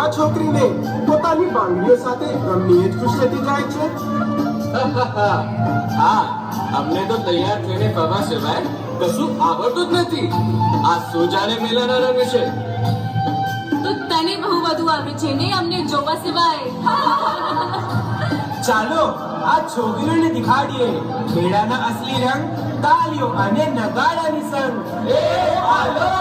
આ છોકરીને પોતાની બાંગડીઓ સાથે રમીને જ ખુશ થતી જાય છે. હા, અમને તો તૈયાર થઈને ફરવા સિવાય કશું આવડતું જ નથી. આ સોજાને મેલાના રંગ છે. તો તને બહુ બધું આવડે છે ને અમને જોવા સિવાય. ચાલો આ છોકરીઓને દેખાડીએ મેળાના અસલી રંગ, તાલીઓ અને નગાડાની સંગ. એ હાલો!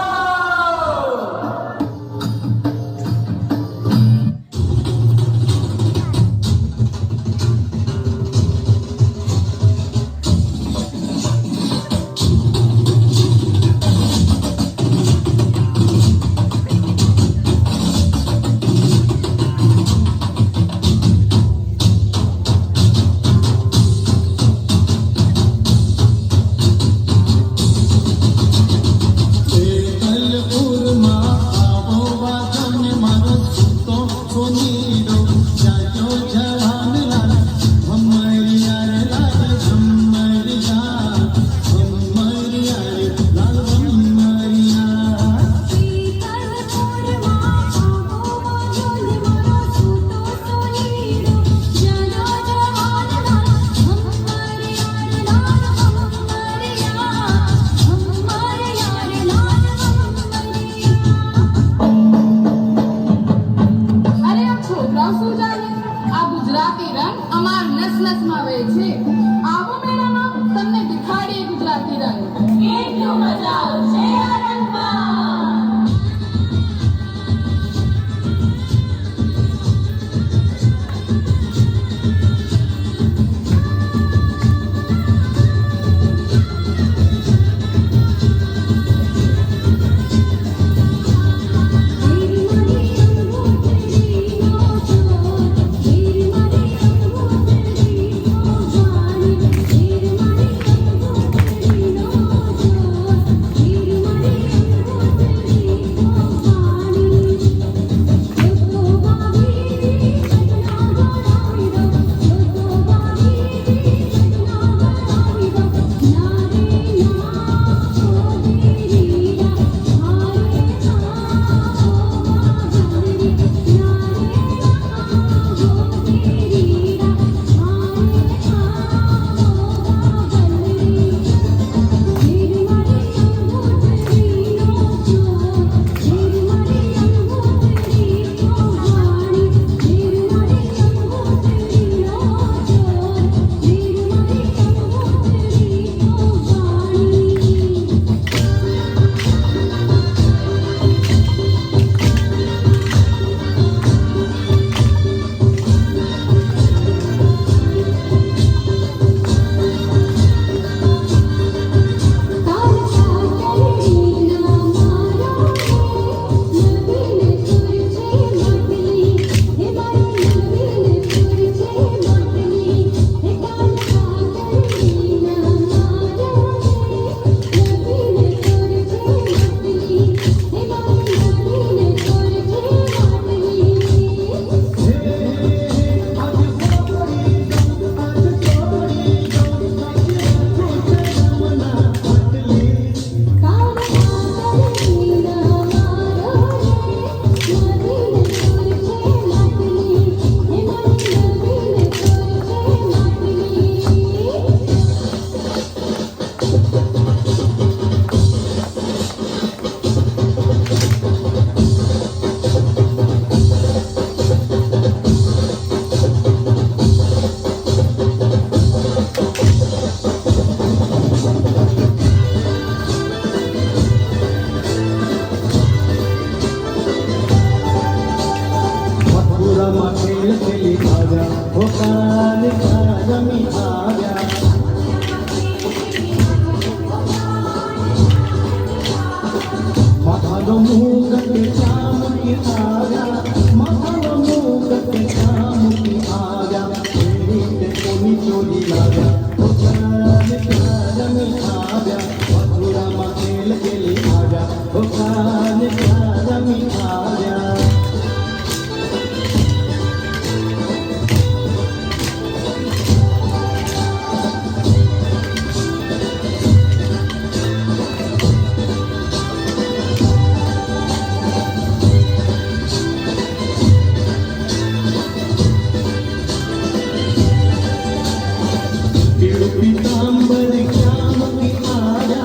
पीतांबर श्याम की आजा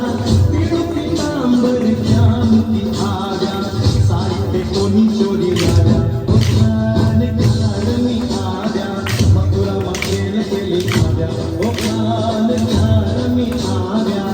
पीळं पीतांबर श्याम की आजा साहित्य कोणी चोरी राजा ओखान मी आजा मथुरा मखेल केली आजा ओखान मी आजा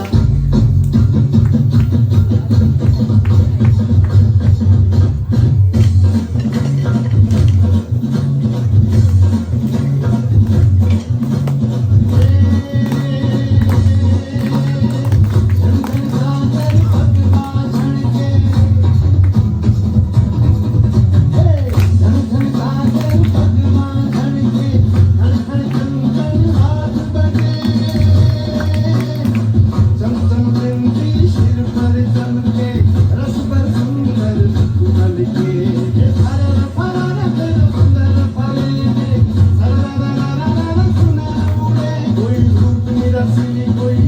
कोई